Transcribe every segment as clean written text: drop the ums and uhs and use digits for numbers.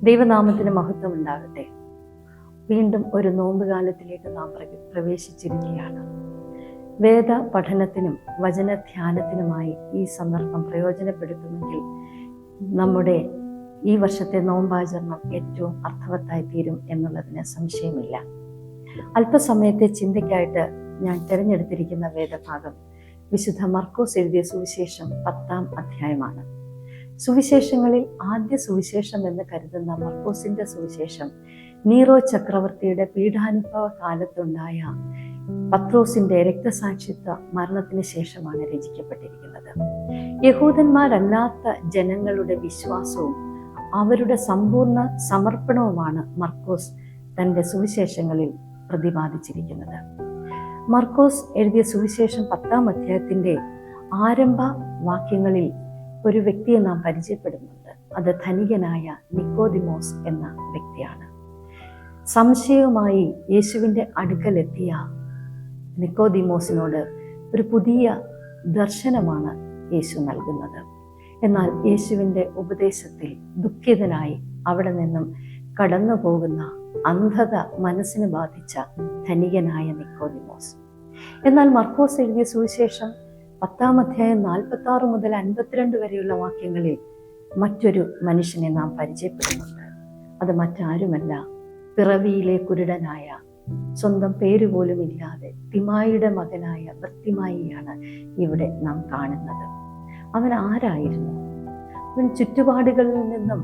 ദൈവനാമത്തിന് മഹത്വം ഉണ്ടാകട്ടെ. വീണ്ടും ഒരു നോമ്പ് കാലത്തിലേക്ക് നാം പ്രവേശിച്ചിരിക്കുകയാണ്. വേദ പഠനത്തിനും വചനധ്യാനത്തിനുമായി ഈ സന്ദർഭം പ്രയോജനപ്പെടുത്തുമെങ്കിൽ നമ്മുടെ ഈ വർഷത്തെ നോമ്പാചരണം ഏറ്റവും അർത്ഥവത്തായി തീരും എന്നുള്ളതിന് സംശയമില്ല. അല്പസമയത്തെ ചിന്തയ്ക്കായിട്ട് ഞാൻ തിരഞ്ഞെടുത്തിരിക്കുന്ന വേദഭാഗം വിശുദ്ധ മർക്കോസ് എഴുതിയ സുവിശേഷം 10-ാം അധ്യായമാണ്. സുവിശേഷങ്ങളിൽ ആദ്യ സുവിശേഷം എന്ന് കരുതുന്ന മർക്കോസിന്റെ സുവിശേഷം നീറോ ചക്രവർത്തിയുടെ പീഡാനുഭവ കാലത്തുണ്ടായ പത്രോസിന്റെ രക്തസാക്ഷിത്വ മരണത്തിന് ശേഷമാണ് രചിക്കപ്പെട്ടിരിക്കുന്നത്. യഹൂദന്മാരല്ലാത്ത ജനങ്ങളുടെ വിശ്വാസവും അവരുടെ സമ്പൂർണ്ണ സമർപ്പണവുമാണ് മർക്കോസ് തന്റെ സുവിശേഷങ്ങളിൽ പ്രതിപാദിച്ചിരിക്കുന്നത്. മർക്കോസ് എഴുതിയ സുവിശേഷം 10-ാം അധ്യായത്തിന്റെ ആരംഭ വാക്യങ്ങളിൽ ഒരു വ്യക്തിയെ നാം പരിചയപ്പെടുന്നുണ്ട്. അത് ധനികനായ നിക്കോദിമോസ് എന്ന വ്യക്തിയാണ്. സംശയവുമായി യേശുവിൻ്റെ അടുക്കലെത്തിയ നിക്കോദിമോസിനോട് ഒരു പുതിയ ദർശനമാണ് യേശു നൽകുന്നത്. എന്നാൽ യേശുവിൻ്റെ ഉപദേശത്തിൽ ദുഃഖിതനായി അവിടെ നിന്നും കടന്നു പോകുന്ന അന്ധത മനസ്സിന് ബാധിച്ച ധനികനായ നിക്കോദിമോസ്. എന്നാൽ മർക്കോസ് എഴുതിയ സുവിശേഷം 10-ാം അധ്യായം 46 മുതൽ 52 വരെയുള്ള വാക്യങ്ങളിൽ മറ്റൊരു മനുഷ്യനെ നാം പരിചയപ്പെടുന്നുണ്ട്. അത് മറ്റാരുമല്ല, പിറവിയിലെ കുരുടനായ, സ്വന്തം പേരുപോലും ഇല്ലാതെ തിമായിയുടെ മകനായ ബർത്തിമായിയാണ് ഇവിടെ നാം കാണുന്നത്. അവൻ ആരായിരുന്നു? അവൻ ചുറ്റുപാടുകളിൽ നിന്നും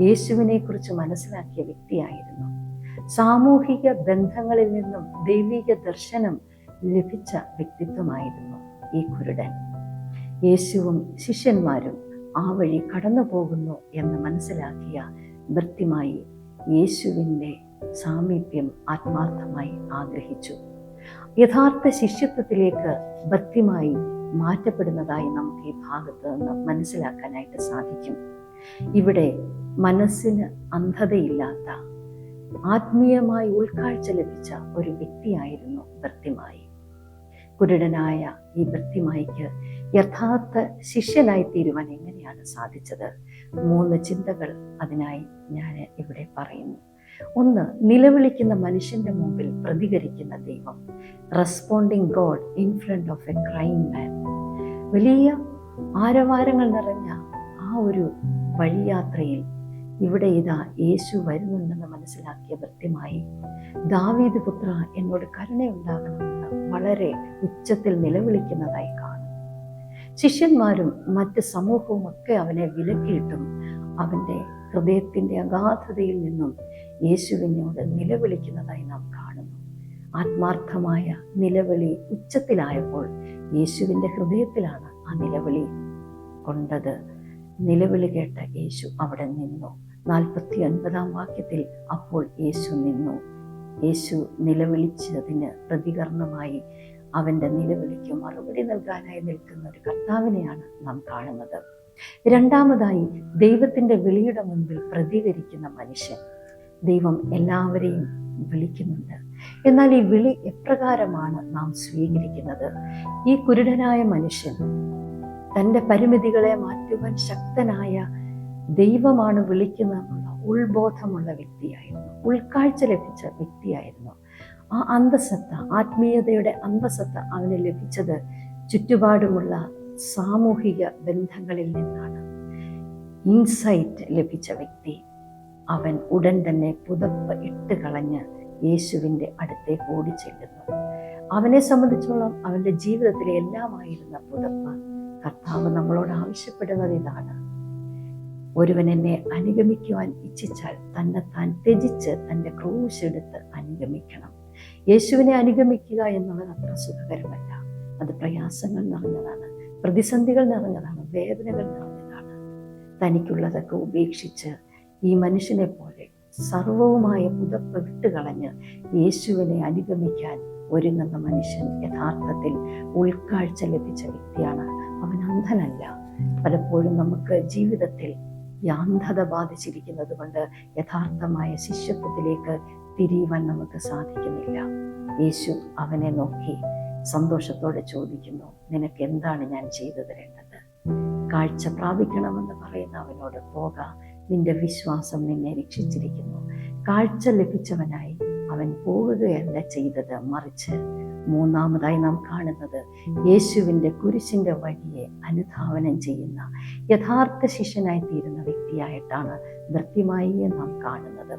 യേശുവിനെ കുറിച്ച് മനസ്സിലാക്കിയ വ്യക്തിയായിരുന്നു. സാമൂഹിക ബന്ധങ്ങളിൽ നിന്നും ദൈവിക ദർശനം ലഭിച്ച വ്യക്തിത്വമായിരുന്നു ഈ കുരുടൻ. യേശുവും ശിഷ്യന്മാരും ആ വഴി കടന്നു പോകുന്നു എന്ന് മനസ്സിലാക്കിയ ബർത്തിമായി യേശുവിൻ്റെ സാമീപ്യം ആത്മാർത്ഥമായി ആഗ്രഹിച്ചു. യഥാർത്ഥ ശിഷ്യത്വത്തിലേക്ക് ബർത്തിമായി മാറ്റപ്പെടുന്നതായി നമുക്ക് ഈ ഭാഗത്ത് നിന്ന് മനസ്സിലാക്കാനായിട്ട് സാധിക്കും. ഇവിടെ മനസ്സിന് അന്ധതയില്ലാത്ത, ആത്മീയമായി ഉൾക്കാഴ്ച ലഭിച്ച ഒരു വ്യക്തിയായിരുന്നു ബർത്തിമായി. കുരുടനായ ഈ ബർത്തിമായിക്ക് യഥാർത്ഥ ശിഷ്യനായി തീരുവാൻ എങ്ങനെയാണ് സാധിച്ചത്? 3 ചിന്തകൾ അതിനായി ഞാൻ ഇവിടെ പറയുന്നു. 1, നിലവിളിക്കുന്ന മനുഷ്യന്റെ മുമ്പിൽ പ്രതികരിക്കുന്ന ദൈവം. Responding God in front of a crying man. വലിയ ആരവാരങ്ങൾ നിറഞ്ഞ ആ ഒരു വഴിയാത്രയിൽ ഇവിടെ ഇതാ യേശു വരുന്നുണ്ടെന്ന് മനസ്സിലാക്കിയ ബർത്തിമായി, ദാവീദ് പുത്ര, എന്നോട് കരുണയുണ്ടാകണമെന്ന് വളരെ ഉച്ചത്തിൽ നിലവിളിക്കുന്നതായി കാണും. ശിഷ്യന്മാരും മറ്റ് സമൂഹവും ഒക്കെ അവനെ വിലക്കിയിട്ടും അവൻ്റെ ഹൃദയത്തിൻ്റെ അഗാധതയിൽ നിന്നും യേശുവിനോട് നിലവിളിക്കുന്നതായി നാം കാണുന്നു. ആത്മാർത്ഥമായ നിലവിളി ഉച്ചത്തിലായപ്പോൾ യേശുവിൻ്റെ ഹൃദയത്തിലാണ് ആ നിലവിളി കൊണ്ടത്. നിലവിളി കേട്ട യേശു അവിടെ നിന്നു. 49-ാം വാക്യത്തിൽ അപ്പോൾ യേശു നിന്നു. യേശു നിലവിളിച്ചതിന് പ്രതികരണമായി അവൻ്റെ നിലവിളിക്ക് മറുപടി നൽകാനായി നിൽക്കുന്ന ഒരു കർത്താവിനെയാണ് നാം കാണുന്നത്. രണ്ടാമതായി, ദൈവത്തിൻ്റെ വിളിയുടെ മുൻപിൽ പ്രതികരിക്കുന്ന മനുഷ്യൻ. ദൈവം എല്ലാവരെയും വിളിക്കുന്നുണ്ട്. എന്നാൽ ഈ വിളി എപ്രകാരമാണ് നാം സ്വീകരിക്കുന്നത്? ഈ കുരുടനായ മനുഷ്യൻ തൻ്റെ പരിമിതികളെ മാറ്റുവാൻ ശക്തനായ ദൈവമാണ് വിളിക്കുന്നതെന്നുള്ള ഉൾബോധമുള്ള വ്യക്തിയായിരുന്നു. ഉൾക്കാഴ്ച ലഭിച്ച വ്യക്തിയായിരുന്നു. ആ അന്തസത്ത, ആത്മീയതയുടെ അന്തസത്ത അവന് ലഭിച്ചത് ചുറ്റുപാടുമുള്ള സാമൂഹിക ബന്ധങ്ങളിൽ നിന്നാണ്. ഇൻസൈറ്റ് ലഭിച്ച വ്യക്തി. അവൻ ഉടൻ തന്നെ പുതപ്പ് ഇട്ട് കളഞ്ഞ് യേശുവിൻ്റെ അടുത്തേക്ക് ഓടിച്ചെല്ലുന്നു. അവനെ സംബന്ധിച്ചോളം അവൻ്റെ ജീവിതത്തിലെ എല്ലാമായിരുന്ന പുതപ്പ്. കർത്താവ് നമ്മളോട് ആവശ്യപ്പെടുന്നത് ഇതാണ്: ഒരുവൻ എന്നെ അനുഗമിക്കുവാൻ ഇച്ഛിച്ചാൽ തന്നെത്താൻ ത്യജിച്ച് തൻ്റെ ക്രൂശ് എടുത്ത് അനുഗമിക്കണം. യേശുവിനെ അനുഗമിക്കുക എന്നുള്ളത് അത്ര സുഖകരമല്ല. അത് പ്രയാസങ്ങൾ നിറഞ്ഞതാണ്, പ്രതിസന്ധികൾ നിറഞ്ഞതാണ്, വേദനകൾ നിറഞ്ഞതാണ്. തനിക്കുള്ളതൊക്കെ ഉപേക്ഷിച്ച് ഈ മനുഷ്യനെ പോലെ സർവവുമായ പുതപ്പ് വിട്ടുകളഞ്ഞ് യേശുവിനെ അനുഗമിക്കാൻ ഒരുങ്ങുന്ന മനുഷ്യൻ യഥാർത്ഥത്തിൽ ഉൾക്കാഴ്ച ലഭിച്ച വ്യക്തിയാണ്. അവൻ അന്ധനല്ല. പലപ്പോഴും നമുക്ക് ജീവിതത്തിൽ യാന്ധത ബാധിച്ചിരിക്കുന്നത് കൊണ്ട് യഥാർത്ഥമായ ശിഷ്യത്വത്തിലേക്ക് തിരിയുവാൻ നമുക്ക് സാധിക്കുന്നില്ല. യേശു അവനെ നോക്കി സന്തോഷത്തോടെ ചോദിക്കുന്നു, നിനക്ക് എന്താണ് ഞാൻ ചെയ്തു തരേണ്ടത്? കാഴ്ച പ്രാപിക്കണമെന്ന് പറയുന്ന അവനോട്, പോക, നിന്റെ വിശ്വാസം നിന്നെ രക്ഷിച്ചിരിക്കുന്നു. കാഴ്ച ലഭിച്ചവനായി അവൻ പോവുകയല്ല ചെയ്തത്, മറിച്ച് മൂന്നാമതായി നാം കാണുന്നത് യേശുവിൻ്റെ കുരിശിൻ്റെ വഴിയെ അനുധാവനം ചെയ്യുന്ന യഥാർത്ഥ ശിഷ്യനായി തീരുന്ന വ്യക്തിയായിട്ടാണ് ബർത്തിമായിയെ നാം കാണുന്നത്.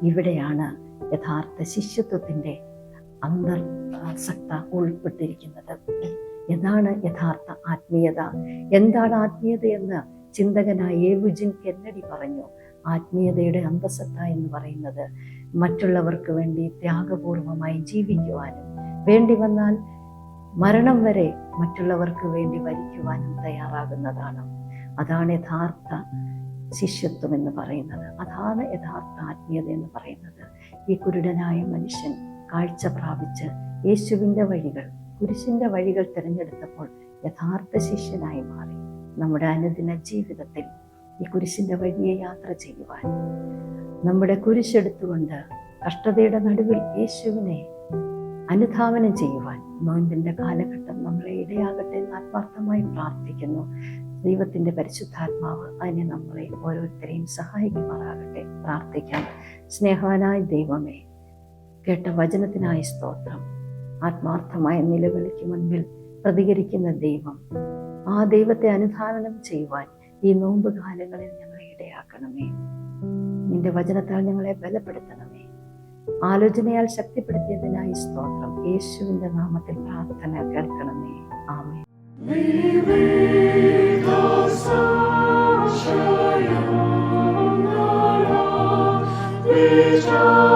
ഇവിടെയാണ് യഥാർത്ഥ ശിഷ്യത്വത്തിൻ്റെ അന്തർസക്ത ഉൾപ്പെട്ടിരിക്കുന്നത്. എന്താണ് യഥാർത്ഥ ആത്മീയത? എന്താണ് ആത്മീയതയെന്ന് ചിന്തകനായ എവിജിൻ കെന്നഡി പറഞ്ഞു. ആത്മീയതയുടെ അന്തസത്ത എന്ന് പറയുന്നത് മറ്റുള്ളവർക്ക് വേണ്ടി ത്യാഗപൂർവമായി ജീവിക്കുവാനും, വേണ്ടി വന്നാൽ മരണം വരെ മറ്റുള്ളവർക്ക് വേണ്ടി വരിക്കുവാനും തയ്യാറാകുന്നതാണ്. അതാണ് യഥാർത്ഥ ശിഷ്യത്വം എന്ന് പറയുന്നത്. അതാണ് യഥാർത്ഥ ആത്മീയത എന്ന് പറയുന്നത്. ഈ കുരുടനായ മനുഷ്യൻ കാഴ്ച പ്രാപിച്ച് യേശുവിൻ്റെ വഴികൾ, കുരിശിൻ്റെ വഴികൾ തിരഞ്ഞെടുത്തപ്പോൾ യഥാർത്ഥ ശിഷ്യനായി മാറി. നമ്മുടെ അനുദിന ജീവിതത്തിൽ ഈ കുരിശിൻ്റെ വഴിയെ യാത്ര ചെയ്യുവാൻ, നമ്മുടെ കുരിശെടുത്തുകൊണ്ട് കഷ്ടതയുടെ നടുവിൽ യേശുവിനെ അനുധാവനം ചെയ്യുവാൻ നോയമ്പിൻ്റെ കാലഘട്ടം നമ്മളെ ഇടയാകട്ടെ എന്ന് ആത്മാർത്ഥമായി പ്രാർത്ഥിക്കുന്നു. ദൈവത്തിൻ്റെ പരിശുദ്ധാത്മാവ് അതിനെ നമ്മളെ ഓരോരുത്തരെയും സഹായിക്കുമാറാകട്ടെ. പ്രാർത്ഥിക്കാം. സ്നേഹവാനായ ദൈവമേ, കേട്ട വചനത്തിനായി സ്തോത്രം. ആത്മാർത്ഥമായ നിലവിളിക്ക് മുൻപിൽ പ്രതികരിക്കുന്ന ദൈവം, ആ ദൈവത്തെ അനുധാവനം ചെയ്യുവാൻ ഈ നോമ്പ് കാലങ്ങളിൽ ഞങ്ങളെ ഇടയാക്കണമേ. നിന്റെ വചനത്താൽ ഞങ്ങളെ ബലപ്പെടുത്തണമേ. ആലോചനയാൽ ശക്തിപ്പെടുത്തിയതിനായി സ്തോത്രം. യേശുവിൻ്റെ നാമത്തിൽ പ്രാർത്ഥന കേൾക്കണമേ. ആമേൻ. We